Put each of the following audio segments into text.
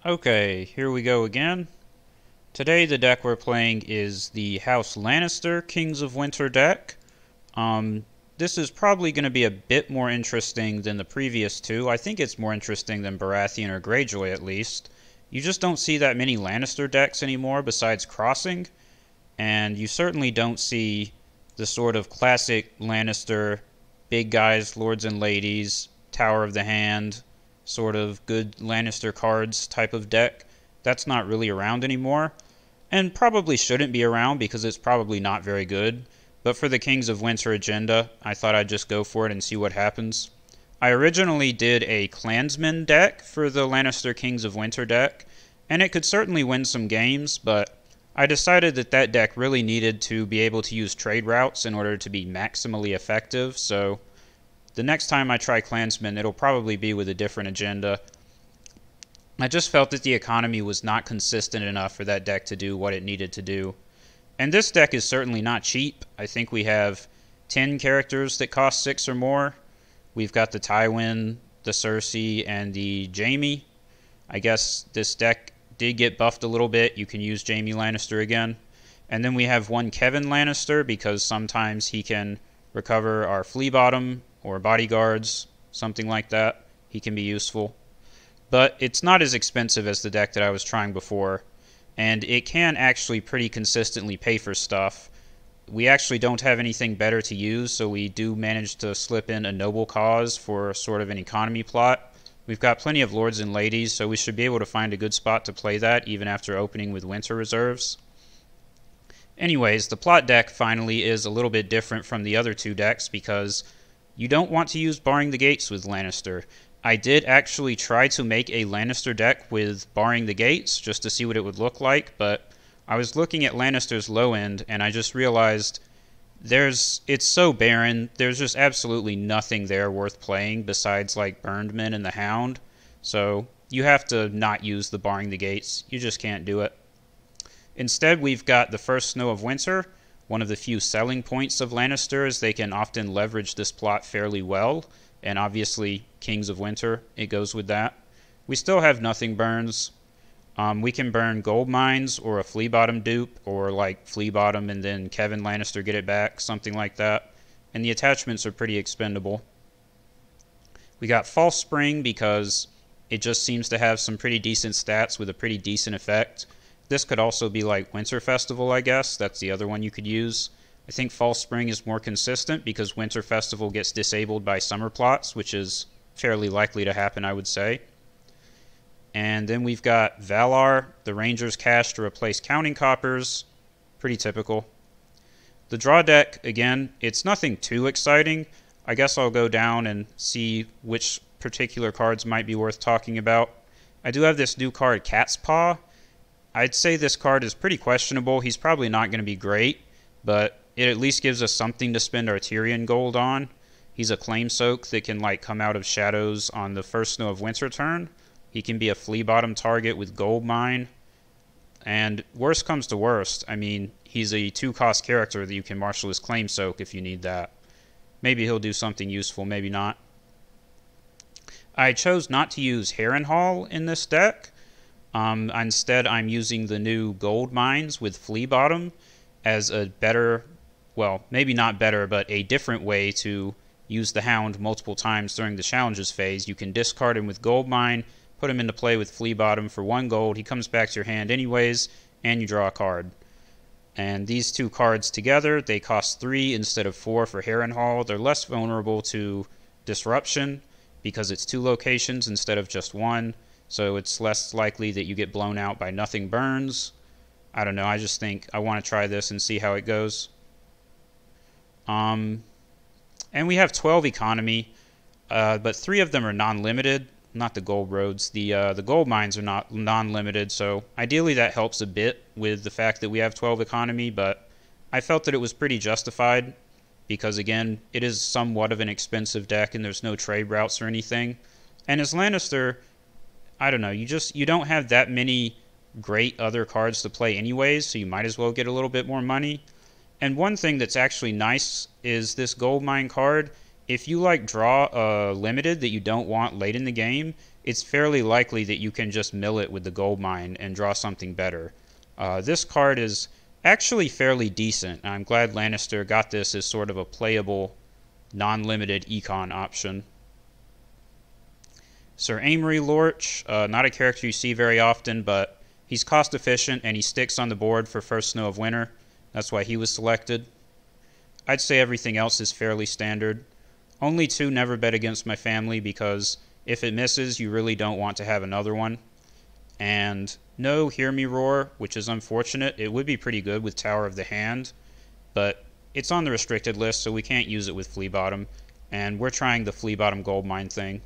Okay, here we go again. Today the deck we're playing is the House Lannister Kings of Winter deck. This is probably going to be a bit more interesting than the previous two. I think it's more interesting than Baratheon or Greyjoy at least. You just don't see that many Lannister decks anymore besides Crossing, and you certainly don't see the sort of classic Lannister, big guys, lords and ladies, Tower of the Hand, sort of good Lannister cards type of deck. That's not really around anymore, and probably shouldn't be around because it's probably not very good. But for the Kings of Winter agenda, I thought I'd just go for it and see what happens. I originally did a Clansman deck for the Lannister Kings of Winter deck, and it could certainly win some games, but I decided that that deck really needed to be able to use trade routes in order to be maximally effective, so the next time I try Clansman, it'll probably be with a different agenda. I just felt that the economy was not consistent enough for that deck to do what it needed to do. And this deck is certainly not cheap. I think we have 10 characters that cost 6 or more. We've got the Tywin, the Cersei, and the Jaime. I guess this deck did get buffed a little bit. You can use Jaime Lannister again. And then we have one Kevin Lannister because sometimes he can recover our Flea Bottom or bodyguards, something like that. He can be useful. But it's not as expensive as the deck that I was trying before, and it can actually pretty consistently pay for stuff. We actually don't have anything better to use, so we do manage to slip in a noble cause for sort of an economy plot. We've got plenty of lords and ladies, so we should be able to find a good spot to play that even after opening with winter reserves. Anyways, the plot deck finally is a little bit different from the other two decks because you don't want to use Barring the Gates with Lannister. I did actually try to make a Lannister deck with Barring the Gates just to see what it would look like, but I was looking at Lannister's low end and I just realized it's so barren. There's just absolutely nothing there worth playing besides like Burned Men and the Hound. So you have to not use the Barring the Gates. You just can't do it. Instead, we've got the First Snow of Winter. One of the few selling points of Lannister is they can often leverage this plot fairly well, and obviously Kings of Winter, it goes with that. We still have nothing burns. We can burn gold mines or a Flea Bottom dupe, or like Flea Bottom and then Kevin Lannister get it back, something like that. And the attachments are pretty expendable. We got False Spring because it just seems to have some pretty decent stats with a pretty decent effect. This could also be like Winter Festival, I guess. That's the other one you could use. I think False Spring is more consistent because Winter Festival gets disabled by summer plots, which is fairly likely to happen, I would say. And then we've got Valar, the Ranger's Cache to replace Counting Coppers. Pretty typical. The draw deck, again, it's nothing too exciting. I guess I'll go down and see which particular cards might be worth talking about. I do have this new card, Cat's Paw. I'd say this card is pretty questionable. He's probably not going to be great, but it at least gives us something to spend our Tyrion gold on. He's a Claim Soak that can like come out of shadows on the First Snow of Winter turn. He can be a Flea Bottom target with Gold Mine. And worst comes to worst, I mean, he's a 2-cost character that you can marshal his Claim Soak if you need that. Maybe he'll do something useful, maybe not. I chose not to use Harrenhal in this deck. Instead, I'm using the new Gold Mines with Flea Bottom as a better, well, maybe not better, but a different way to use the Hound multiple times during the challenges phase. You can discard him with Gold Mine, put him into play with Flea Bottom for 1 gold. He comes back to your hand anyways, and you draw a card. And these two cards together, they cost 3 instead of 4 for Harrenhal. They're less vulnerable to disruption because it's 2 locations instead of just 1. So it's less likely that you get blown out by nothing burns. I don't know, I just think I want to try this and see how it goes. And we have 12 economy, but 3 of them are non-limited. Not the gold roads. The gold mines are not non-limited, so ideally that helps a bit with the fact that we have 12 economy, but I felt that it was pretty justified because, again, it is somewhat of an expensive deck and there's no trade routes or anything. And as Lannister, I don't know, you don't have that many great other cards to play anyways, so you might as well get a little bit more money. And one thing that's actually nice is this gold mine card. If you like draw a limited that you don't want late in the game, it's fairly likely that you can just mill it with the gold mine and draw something better. This card is actually fairly decent. I'm glad Lannister got this as sort of a playable, non-limited econ option. Sir Amory Lorch, not a character you see very often, but he's cost efficient and he sticks on the board for first snow of winter. That's why he was selected. I'd say everything else is fairly standard. Only 2 never bet against my family because if it misses, you really don't want to have another one. And no Hear Me Roar, which is unfortunate. It would be pretty good with Tower of the Hand, but it's on the restricted list, so we can't use it with Flea Bottom, and we're trying the Flea Bottom Gold Mine thing.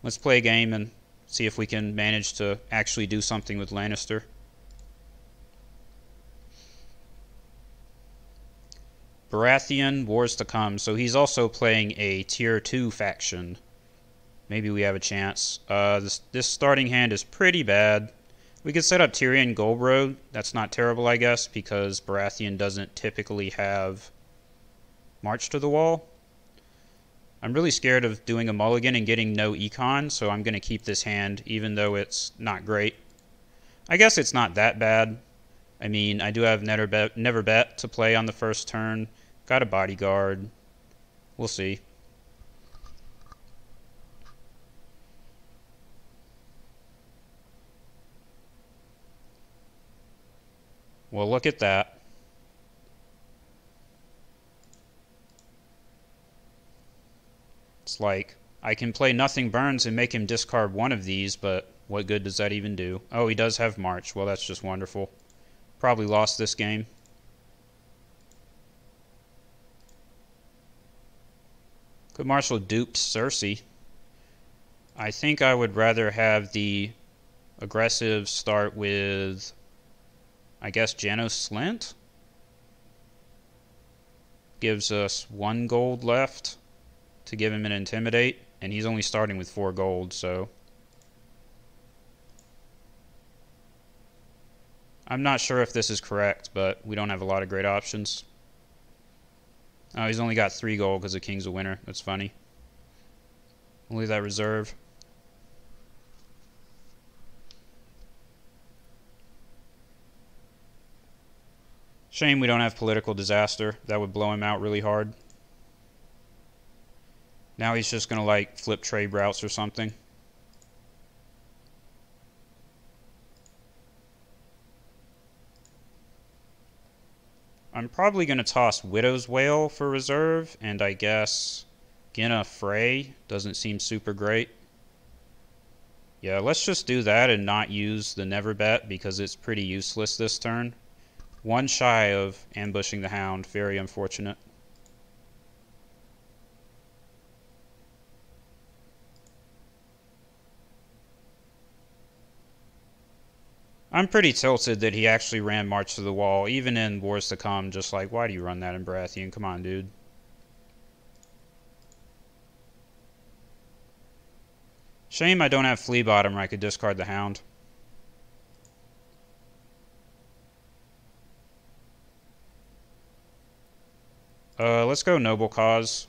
Let's play a game and see if we can manage to actually do something with Lannister. Baratheon, Wars to Come, so he's also playing a Tier 2 faction. Maybe we have a chance. This starting hand is pretty bad. We could set up Tyrion Goldroad. That's not terrible, I guess, because Baratheon doesn't typically have March to the Wall. I'm really scared of doing a mulligan and getting no econ, so I'm going to keep this hand, even though it's not great. I guess it's not that bad. I mean, I do have Never Bet to play on the first turn. Got a bodyguard. We'll see. Well, look at that. It's like, I can play Nothing Burns and make him discard one of these, but what good does that even do? Oh, he does have March. Well, that's just wonderful. Probably lost this game. Good Marshal duped Cersei. I think I would rather have the aggressive start with, I guess, Janos Slint. Gives us 1 gold left to give him an Intimidate, and he's only starting with 4 gold, so I'm not sure if this is correct, but we don't have a lot of great options. Oh, he's only got 3 gold because of King's of Winter. That's funny. We'll leave that reserve. Shame we don't have Political Disaster. That would blow him out really hard. Now he's just going to, like, flip trade routes or something. I'm probably going to toss Widow's Wail for reserve, and I guess Genna Frey doesn't seem super great. Yeah, let's just do that and not use the Never Bet because it's pretty useless this turn. 1 shy of ambushing the Hound. Very unfortunate. I'm pretty tilted that he actually ran March to the Wall, even in Wars to Come, just like, why do you run that in Baratheon? Come on, dude. Shame I don't have Flea Bottom or I could discard the Hound. Let's go Noble Cause.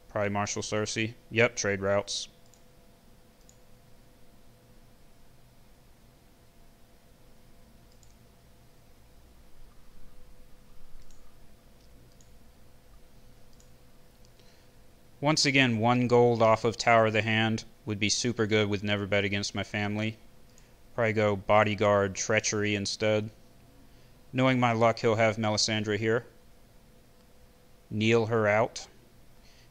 Probably Marshal Cersei. Yep, trade routes. Once again, 1 gold off of Tower of the Hand would be super good with Never Bet against my family. Probably go Bodyguard Treachery instead. Knowing my luck, he'll have Melisandre here. Kneel her out.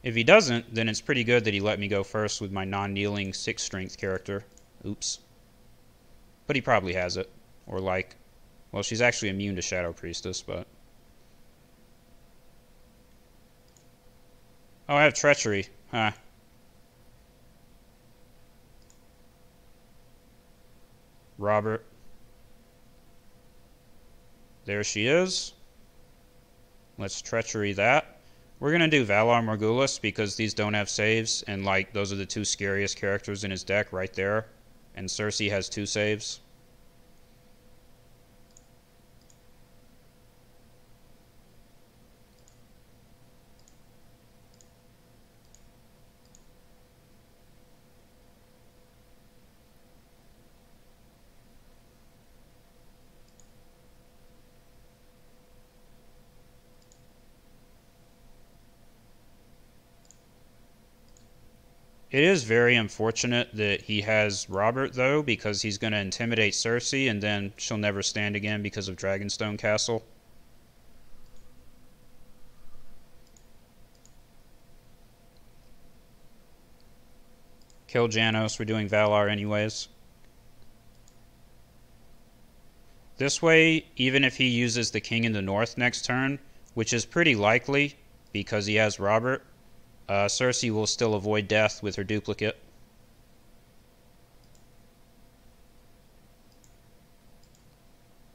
If he doesn't, then it's pretty good that he let me go first with my non-kneeling 6 strength character. Oops. But he probably has it. Or like, well, she's actually immune to Shadow Priestess, but... Oh, I have Treachery. Huh. Robert. There she is. Let's Treachery that. We're going to do Valar Morghulis because these don't have saves, and like those are the 2 scariest characters in his deck right there. And Cersei has 2 saves. It is very unfortunate that he has Robert, though, because he's going to intimidate Cersei, and then she'll never stand again because of Dragonstone Castle. Kill Janos. We're doing Valar anyways. This way, even if he uses the King in the North next turn, which is pretty likely because he has Robert, Cersei will still avoid death with her duplicate.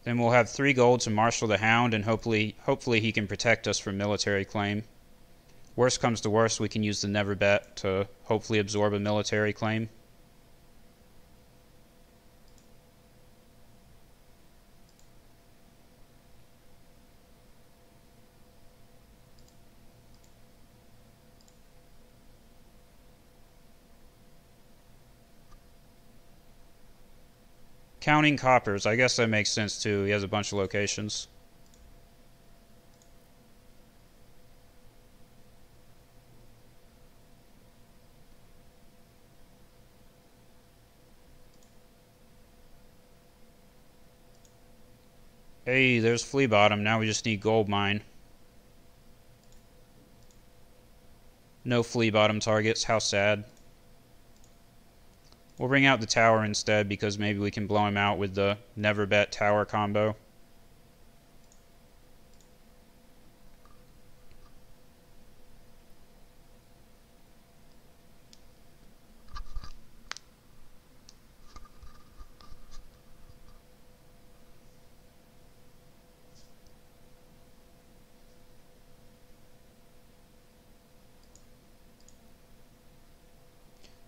Then we'll have 3 gold to Marshal the Hound, and hopefully he can protect us from military claim. Worst comes to worst, we can use the Never Bet to hopefully absorb a military claim. Counting coppers, I guess that makes sense too. He has a bunch of locations. Hey, there's Flea Bottom. Now we just need Gold Mine. No Flea Bottom targets. How sad. We'll bring out the tower instead because maybe we can blow him out with the Never Bet tower combo.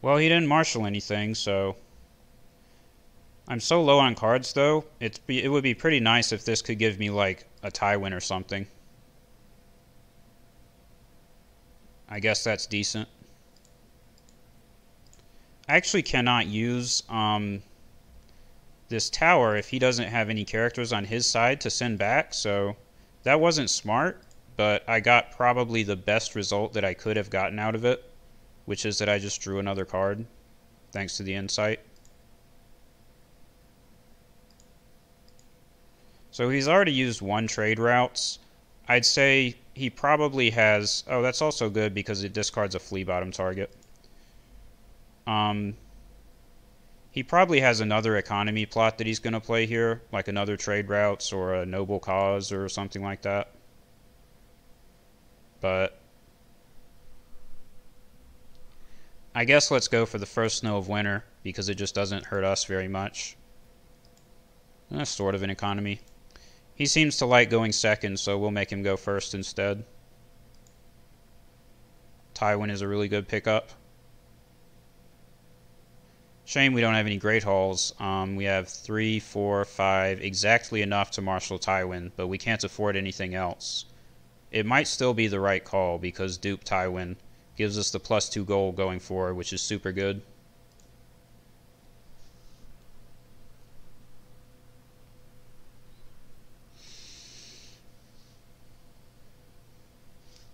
Well, he didn't marshal anything, so... I'm so low on cards, though. It would be pretty nice if this could give me, like, a Tywin or something. I guess that's decent. I actually cannot use this tower if he doesn't have any characters on his side to send back, so that wasn't smart, but I got probably the best result that I could have gotten out of it, which is that I just drew another card, thanks to the insight. So he's already used 1 trade routes. I'd say he probably has... Oh, that's also good because it discards a Flea Bottom target. He probably has another economy plot that he's going to play here, like another trade routes or a noble cause or something like that. But I guess let's go for the first Snow of Winter because it just doesn't hurt us very much. That's sort of an economy. He seems to like going second, so we'll make him go first instead. Tywin is a really good pickup. Shame we don't have any Great Halls. We have 3, 4, 5, exactly enough to Marshal Tywin, but we can't afford anything else. It might still be the right call because dupe Tywin gives us the +2 gold going forward, which is super good.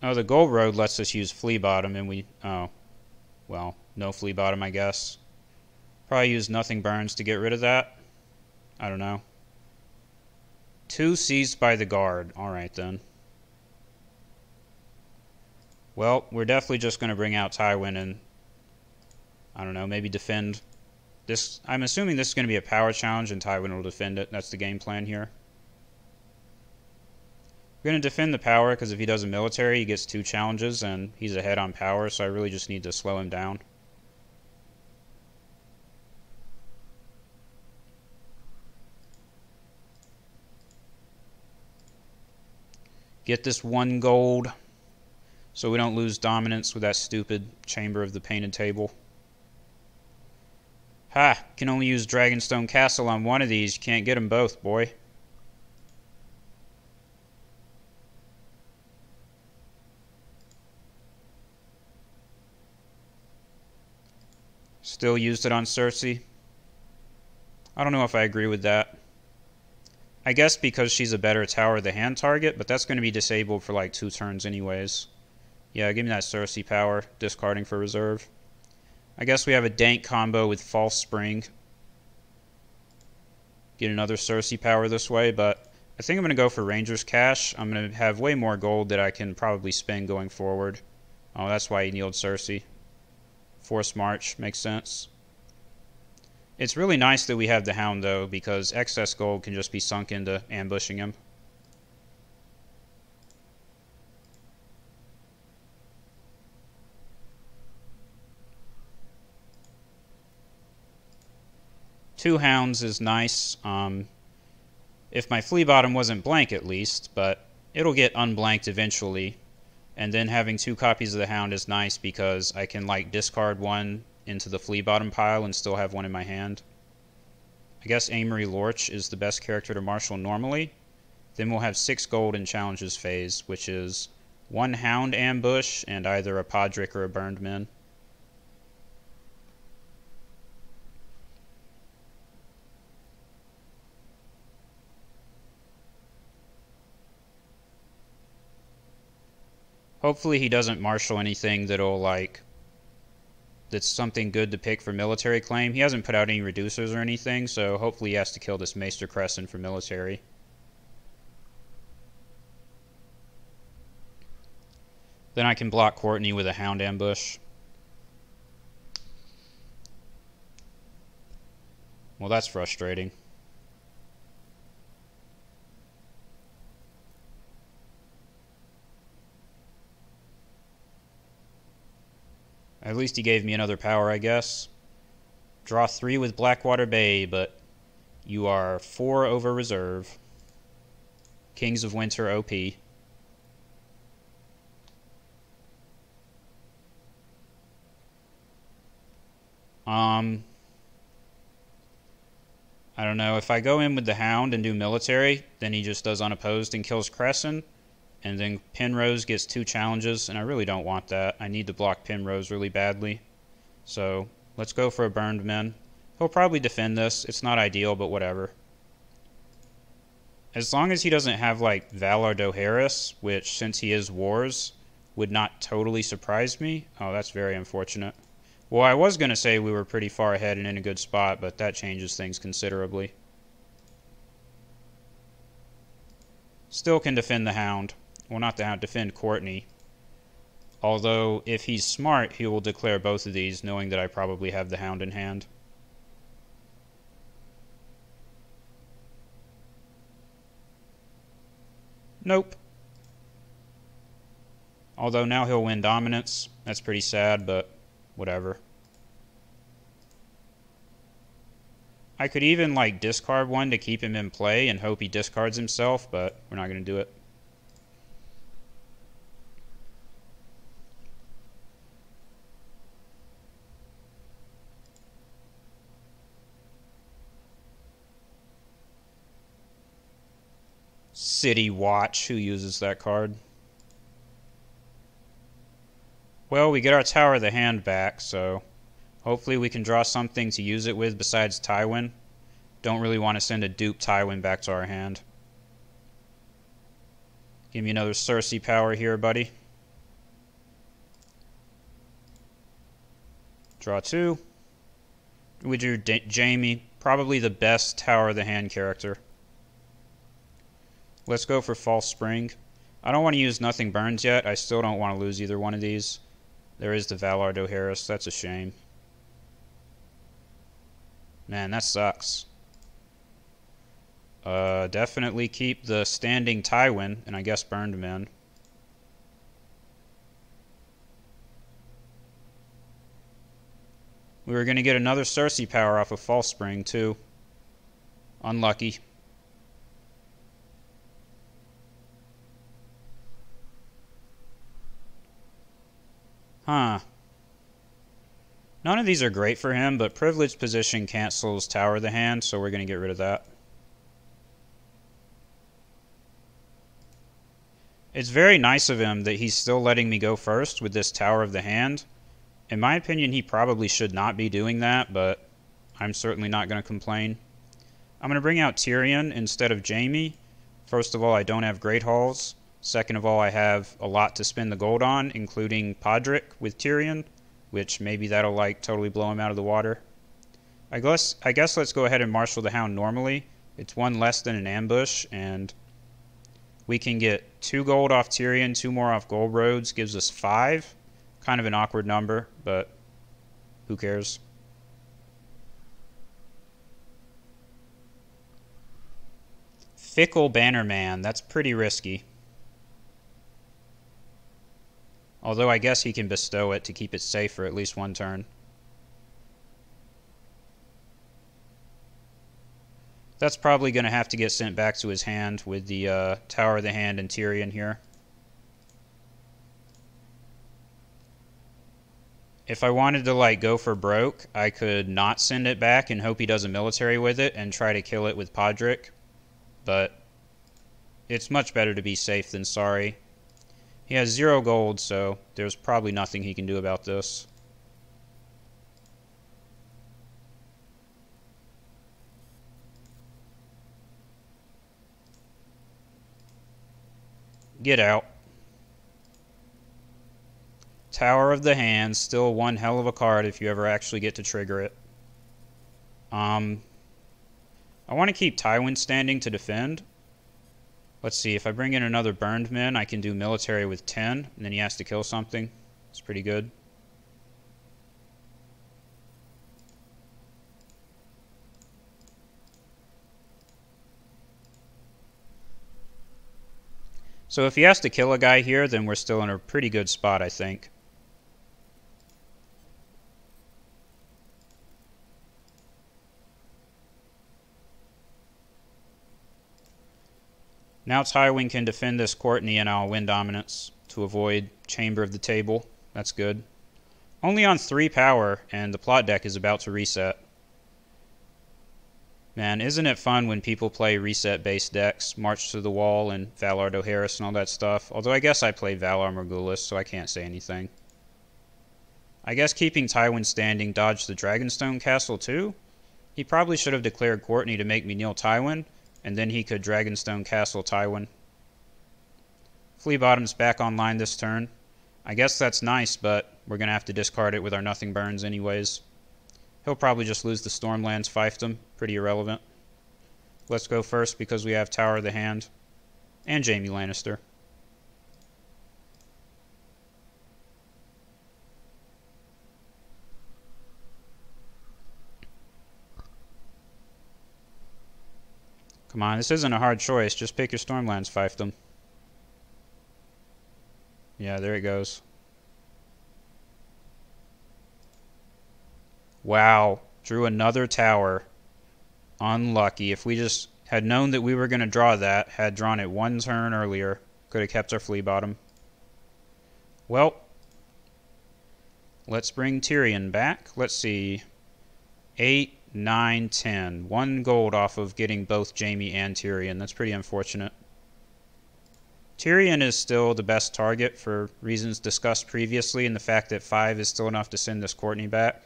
Oh, the Gold Road lets us use Flea Bottom, and we... Oh. Well, no Flea Bottom, I guess. Probably use Nothing Burns to get rid of that. I don't know. 2 seized by the guard. Alright, then. Well, we're definitely just going to bring out Tywin and... I don't know, maybe defend... this. I'm assuming this is going to be a power challenge, and Tywin will defend it. That's the game plan here. We're going to defend the power, because if he does a military, he gets 2 challenges, and he's ahead on power, so I really just need to slow him down. Get this 1 gold, so we don't lose dominance with that stupid Chamber of the Painted Table. Ha! Can only use Dragonstone Castle on one of these. You can't get them both, boy. Still used it on Cersei. I don't know if I agree with that. I guess because she's a better Tower of the Hand target, but that's going to be disabled for like 2 turns anyways. Yeah, give me that Cersei power, discarding for reserve. I guess we have a dank combo with False Spring. Get another Cersei power this way, but I think I'm going to go for Ranger's Cash. I'm going to have way more gold that I can probably spend going forward. Oh, that's why he kneeled Cersei. Forced March, makes sense. It's really nice that we have the Hound, though, because excess gold can just be sunk into ambushing him. Two Hounds is nice. If my Flea Bottom wasn't blank, at least, but it'll get unblanked eventually. And then having two copies of the Hound is nice because I can, like, discard one into the Flea Bottom pile and still have one in my hand. I guess Amory Lorch is the best character to marshal normally. Then we'll have 6 gold in Challenges phase, which is 1 Hound ambush and either a Podrick or a Burned Men. Hopefully he doesn't marshal anything that'll, like, that's something good to pick for military claim. He hasn't put out any reducers or anything, so hopefully he has to kill this Maester Crescent for military. Then I can block Courtney with a Hound ambush. Well, that's frustrating. At least he gave me another power, I guess. Draw 3 with Blackwater Bay, but you are 4 over reserve. Kings of Winter OP. I don't know. If I go in with the Hound and do military, then he just does unopposed and kills Crescent. And then Penrose gets 2 challenges, and I really don't want that. I need to block Penrose really badly. So let's go for a Burned Men. He'll probably defend this. It's not ideal, but whatever. As long as he doesn't have, like, Valar Dohaeris, which, since he is Wars, would not totally surprise me. Oh, that's very unfortunate. Well, I was going to say we were pretty far ahead and in a good spot, but that changes things considerably. Still can defend the Hound. Well, not the Hound, defend Courtney. Although, if he's smart, he will declare both of these, knowing that I probably have the Hound in hand. Nope. Although now he'll win Dominance. That's pretty sad, but whatever. I could even, like, discard one to keep him in play and hope he discards himself, but we're not going to do it. City Watch, who uses that card? Well, we get our Tower of the Hand back, so hopefully we can draw something to use it with besides Tywin. Don't really want to send a dupe Tywin back to our hand. Give me another Cersei power here, buddy. Draw 2. We drew Jaime, probably the best Tower of the Hand character. Let's go for False Spring. I don't want to use Nothing Burns yet. I still don't want to lose either one of these. There is the Valar Dohaeris. That's a shame. Man, that sucks. Definitely keep the standing Tywin, and I guess Burned Men. We were going to get another Cersei power off of False Spring, too. Unlucky. Huh. None of these are great for him, but Privileged Position cancels Tower of the Hand, so we're going to get rid of that. It's very nice of him that he's still letting me go first with this Tower of the Hand. In my opinion, he probably should not be doing that, but I'm certainly not going to complain. I'm going to bring out Tyrion instead of Jaime. First of all, I don't have Great Halls. Second of all, I have a lot to spend the gold on, including Podrick with Tyrion. which maybe that'll like totally blow him out of the water. I guess let's go ahead and marshal the Hound normally. It's one less than an ambush, and we can get 2 gold off Tyrion, 2 more off Gold Roads, gives us 5. Kind of an awkward number, but who cares? Fickle Bannerman, that's pretty risky. Although I guess he can bestow it to keep it safe for at least 1 turn. That's probably going to have to get sent back to his hand with the Tower of the Hand and Tyrion here. If I wanted to like go for broke, I could not send it back and hope he does a military with it and try to kill it with Podrick. But it's much better to be safe than sorry. He has 0 gold, so there's probably nothing he can do about this. Get out. Tower of the Hand, still one hell of a card if you ever actually get to trigger it. I want to keep Tywin standing to defend. Let's see, if I bring in another Burned Men, I can do military with 10, and then he has to kill something. It's pretty good. So if he has to kill a guy here, then we're still in a pretty good spot, I think. Now Tywin can defend this Courtney and I'll win dominance to avoid Chamber of the Table. That's good. Only on 3 power, and the plot deck is about to reset. Man, isn't it fun when people play reset-based decks, March to the Wall and Valar Dohaeris and all that stuff? Although I guess I play Valar Morghulis, so I can't say anything. I guess keeping Tywin standing dodged the Dragonstone Castle too? He probably should have declared Courtney to make me kneel Tywin, and then he could Dragonstone Castle Tywin. Flea Bottom's back online this turn. I guess that's nice, but we're going to have to discard it with our Nothing Burns anyways. He'll probably just lose the Stormlands fiefdom. Pretty irrelevant. Let's go first because we have Tower of the Hand and Jaime Lannister. Come on, this isn't a hard choice. Just pick your Stormlands fiefdom. Yeah, there it goes. Wow, drew another tower. Unlucky. If we just had known that we were going to draw that, had drawn it 1 turn earlier, could have kept our Flea Bottom. Well, let's bring Tyrion back. Let's see. 8, 9, 10. 1 gold off of getting both Jaime and Tyrion. That's pretty unfortunate. Tyrion is still the best target for reasons discussed previously, and the fact that 5 is still enough to send this Courtney back.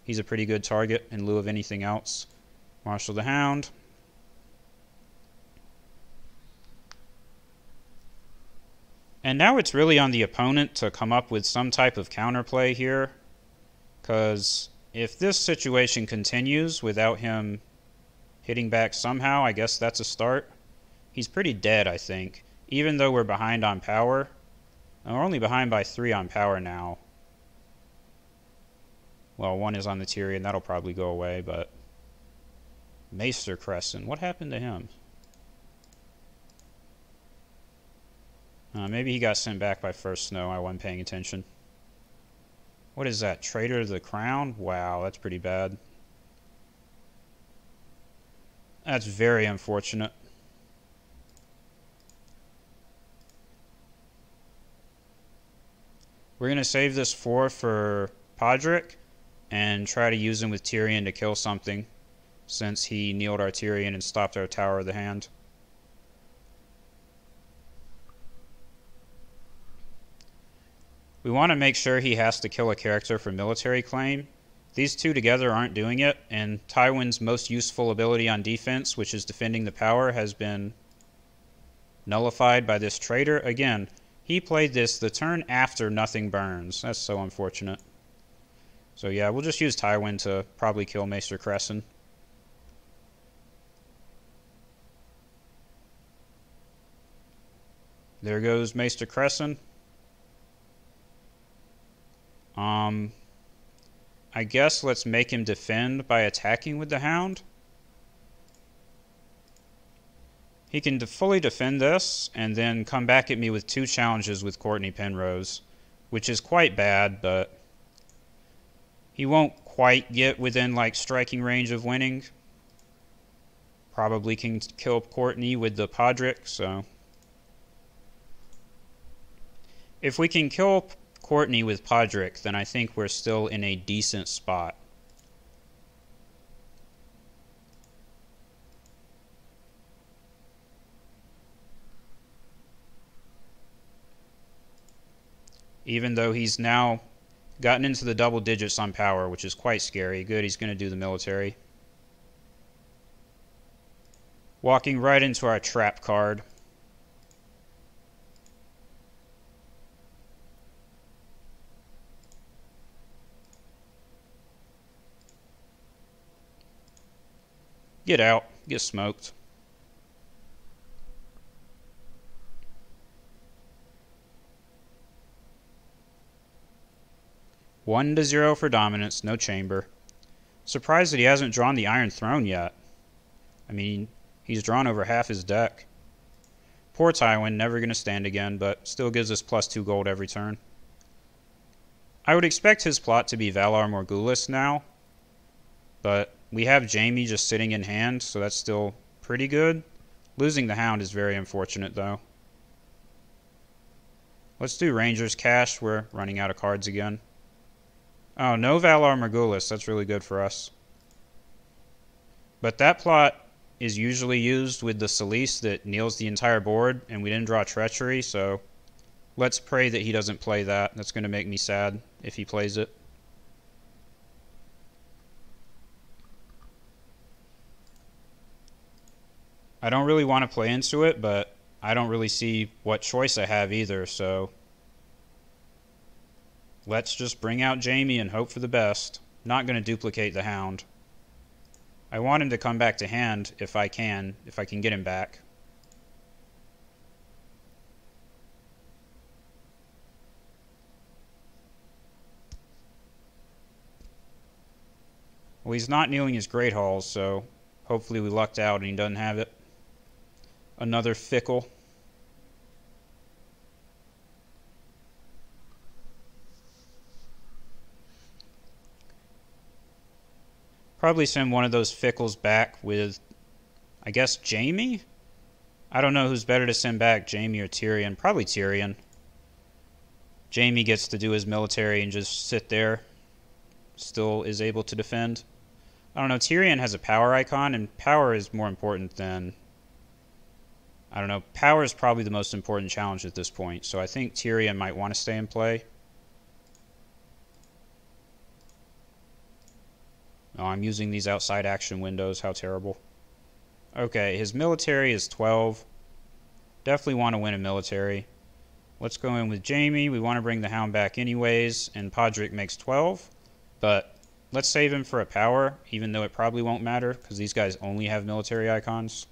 He's a pretty good target in lieu of anything else. Marshal the Hound. And now it's really on the opponent to come up with some type of counterplay here. Because if this situation continues without him hitting back somehow, I guess that's a start. He's pretty dead, I think. Even though we're behind on power. And we're only behind by 3 on power now. Well, 1 is on the Tyrion. That'll probably go away, but... Maester Crescent. What happened to him? Maybe he got sent back by First Snow. I wasn't paying attention. What is that? Traitor to the Crown? Wow, that's pretty bad. That's very unfortunate. We're going to save this 4 for Podrick and try to use him with Tyrion to kill something, since he kneeled our Tyrion and stopped our Tower of the Hand. We want to make sure he has to kill a character for military claim. These 2 together aren't doing it, and Tywin's most useful ability on defense, which is defending the power, has been nullified by this traitor. Again, he played this the turn after Nothing Burns. That's so unfortunate. So yeah, we'll just use Tywin to probably kill Maester Cresson. There goes Maester Cresson. I guess let's make him defend by attacking with the Hound. He can fully defend this, and then come back at me with 2 challenges with Courtney Penrose, which is quite bad, but he won't quite get within, like, striking range of winning. Probably can kill Courtney with the Podrick, so... If we can kill Courtney with Podrick, then I think we're still in a decent spot. Even though he's now gotten into the double digits on power, which is quite scary. Good, he's going to do the military. Walking right into our trap card. Get out. Get smoked. One to 0 for dominance, no chamber. Surprised that he hasn't drawn the Iron Throne yet. I mean, he's drawn over half his deck. Poor Tywin, never going to stand again, but still gives us +2 gold every turn. I would expect his plot to be Valar Morghulis now, but we have Jaime just sitting in hand, so that's still pretty good. Losing the Hound is very unfortunate, though. Let's do Ranger's Cash. We're running out of cards again. Oh, no Valar Morghulis. That's really good for us. But that plot is usually used with the Salice that kneels the entire board, and we didn't draw Treachery, so let's pray that he doesn't play that. That's going to make me sad if he plays it. I don't really want to play into it, but I don't really see what choice I have either, so let's just bring out Jaime and hope for the best. Not going to duplicate the Hound. I want him to come back to hand if I can get him back. Well, he's not kneeling his Great Halls, so hopefully we lucked out and he doesn't have it. Another Fickle. Probably send one of those Fickles back with, I guess, Jaime? I don't know who's better to send back, Jaime or Tyrion. Probably Tyrion. Jaime gets to do his military and just sit there. Still is able to defend. I don't know, Tyrion has a power icon, and power is more important than... I don't know, power is probably the most important challenge at this point, so I think Tyrion might want to stay in play. Oh, I'm using these outside action windows. How terrible. Okay, his military is 12. Definitely want to win a military. Let's go in with Jaime. We want to bring the Hound back anyways, and Podrick makes 12. But let's save him for a power, even though it probably won't matter, because these guys only have military icons.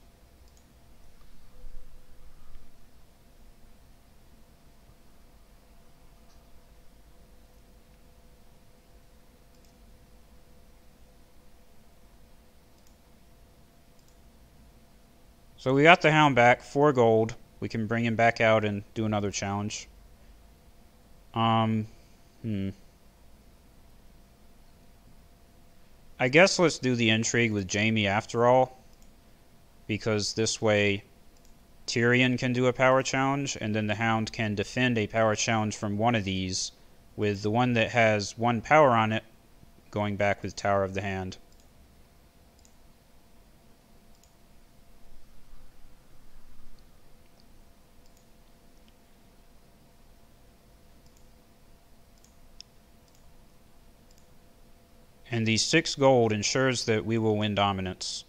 So we got the Hound back, 4 gold. We can bring him back out and do another challenge. I guess let's do the intrigue with Jaime after all, because this way Tyrion can do a power challenge, and then the Hound can defend a power challenge from one of these, with the one that has 1 power on it going back with Tower of the Hand. And the 6 gold ensures that we will win dominance.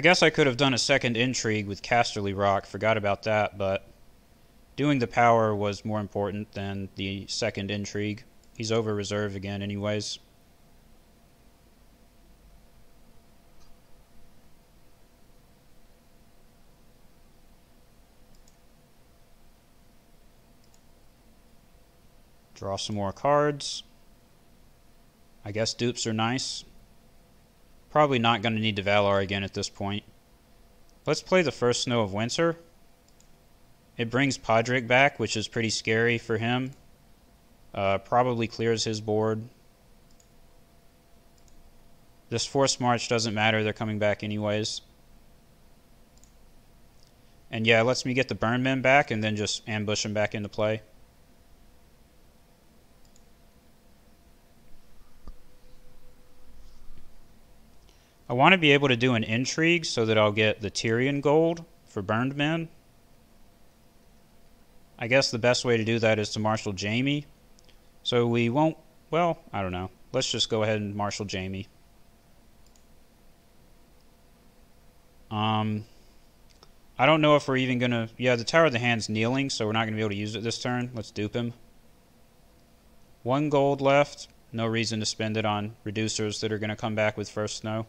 I guess I could have done a second intrigue with Casterly Rock, forgot about that, but doing the power was more important than the second intrigue. He's over reserve again anyways. Draw some more cards. I guess dupes are nice. Probably not going to need to Valar again at this point. Let's play the first Snow of Winter. It brings Podrick back, which is pretty scary for him. Probably clears his board. This Forced March doesn't matter, they're coming back anyways. And yeah, it lets me get the Burn Men back and then just ambush them back into play. I want to be able to do an intrigue so that I'll get the Tyrion gold for Burned Men. I guess the best way to do that is to marshal Jaime. So we won't, well, I don't know. Let's just go ahead and marshal Jaime. I don't know if we're even going to, yeah, the Tower of the Hand's kneeling, so we're not going to be able to use it this turn. Let's dupe him. 1 gold left. No reason to spend it on reducers that are going to come back with first snow.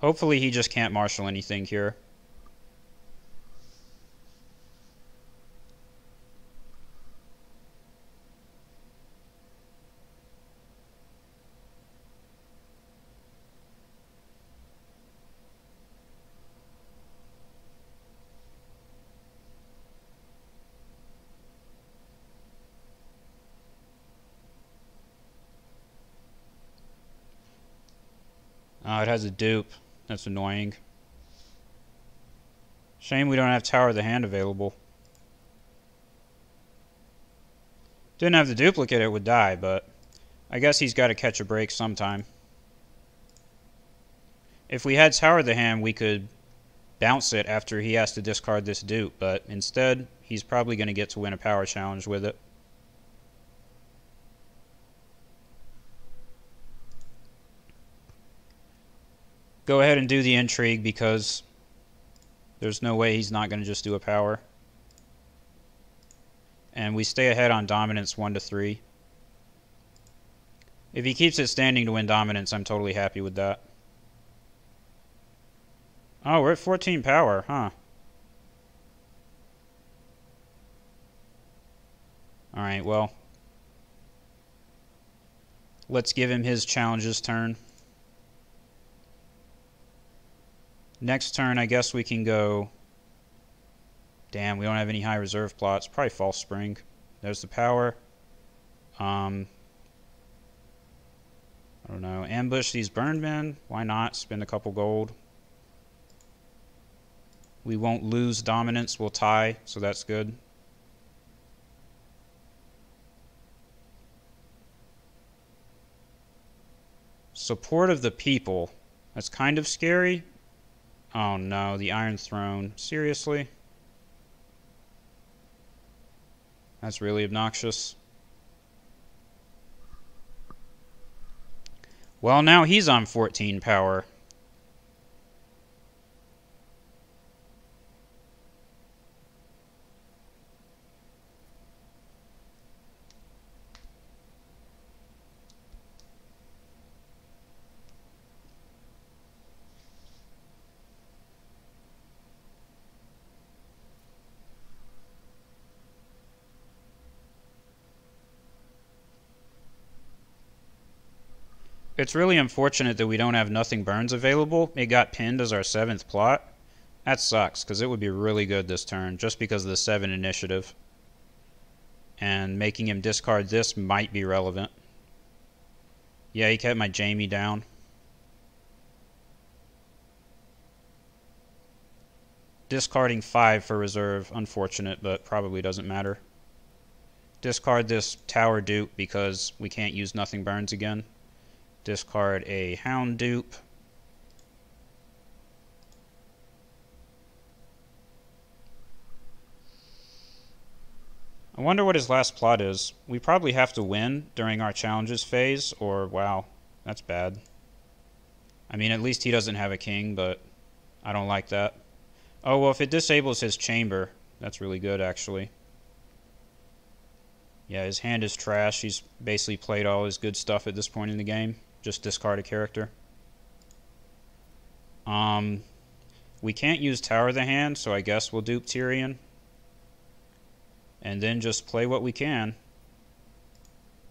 Hopefully he just can't marshal anything here. Oh, it has a dupe. That's annoying. Shame we don't have Tower of the Hand available. Didn't have the duplicate, it would die, but I guess he's got to catch a break sometime. If we had Tower of the Hand, we could bounce it after he has to discard this dupe, but instead, he's probably going to get to win a power challenge with it. Go ahead and do the intrigue because there's no way he's not going to just do a power. And we stay ahead on dominance 1-3. If he keeps it standing to win dominance, I'm totally happy with that. Oh, we're at 14 power, huh? Alright, well. Let's give him his challenges turn. Next turn, I guess we can go... Damn, we don't have any high reserve plots. Probably False Spring. There's the power. I don't know. Ambush these Burned Men. Why not? Spend a couple gold. We won't lose dominance. We'll tie, so that's good. Support of the people. That's kind of scary. Oh no, the Iron Throne. Seriously? That's really obnoxious. Well, now he's on 14 power. It's really unfortunate that we don't have Nothing Burns available. It got pinned as our 7th plot. That sucks, because it would be really good this turn, just because of the 7 initiative. And making him discard this might be relevant. Yeah, he kept my Jaime down. Discarding 5 for reserve. Unfortunate, but probably doesn't matter. Discard this Tower dupe because we can't use Nothing Burns again. Discard a Hound dupe. I wonder what his last plot is. We probably have to win during our challenges phase, or wow, that's bad. I mean, at least he doesn't have a king, but I don't like that. Oh, well, if it disables his chamber, that's really good, actually. Yeah, his hand is trash. He's basically played all his good stuff at this point in the game. Just discard a character. We can't use Tower of the Hand, so I guess we'll dupe Tyrion. And then just play what we can.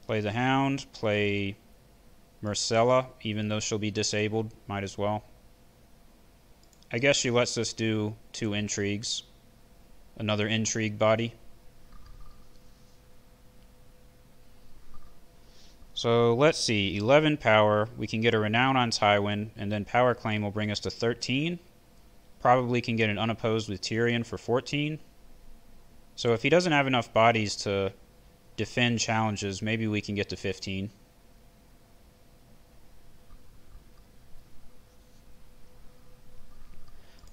Play the Hound, play Myrcella, even though she'll be disabled. Might as well. I guess she lets us do 2 intrigues. Another intrigue body. So let's see, 11 power. We can get a Renown on Tywin, and then Power Claim will bring us to 13. Probably can get an Unopposed with Tyrion for 14. So if he doesn't have enough bodies to defend challenges, maybe we can get to 15.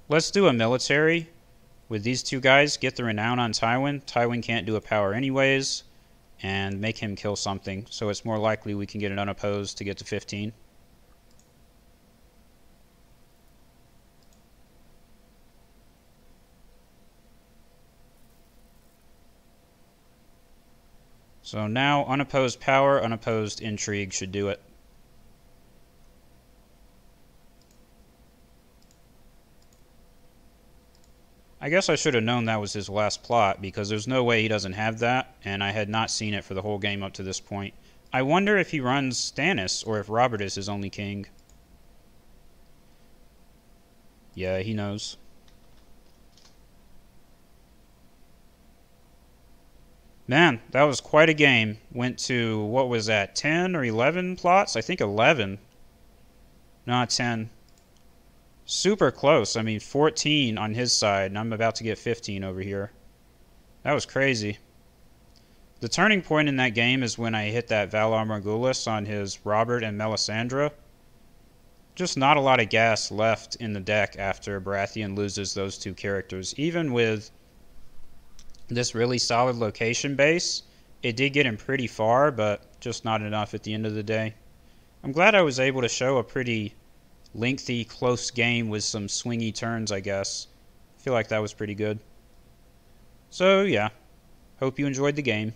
Let's do a military with these 2 guys. Get the Renown on Tywin. Tywin can't do a power anyways. And make him kill something, so it's more likely we can get an Unopposed to get to 15. So now Unopposed Power, Unopposed Intrigue should do it. I guess I should have known that was his last plot, because there's no way he doesn't have that, and I had not seen it for the whole game up to this point. I wonder if he runs Stannis, or if Robert is his only king. Yeah, he knows. Man, that was quite a game. Went to, what was that, 10 or 11 plots? I think 11. Not 10. Super close. I mean, 14 on his side, and I'm about to get 15 over here. That was crazy. The turning point in that game is when I hit that Valar Morghulis on his Robert and Melisandre. Just not a lot of gas left in the deck after Baratheon loses those 2 characters. Even with this really solid location base, it did get him pretty far, but just not enough at the end of the day. I'm glad I was able to show a pretty lengthy, close game with some swingy turns, I guess. I feel like that was pretty good. So, yeah. Hope you enjoyed the game.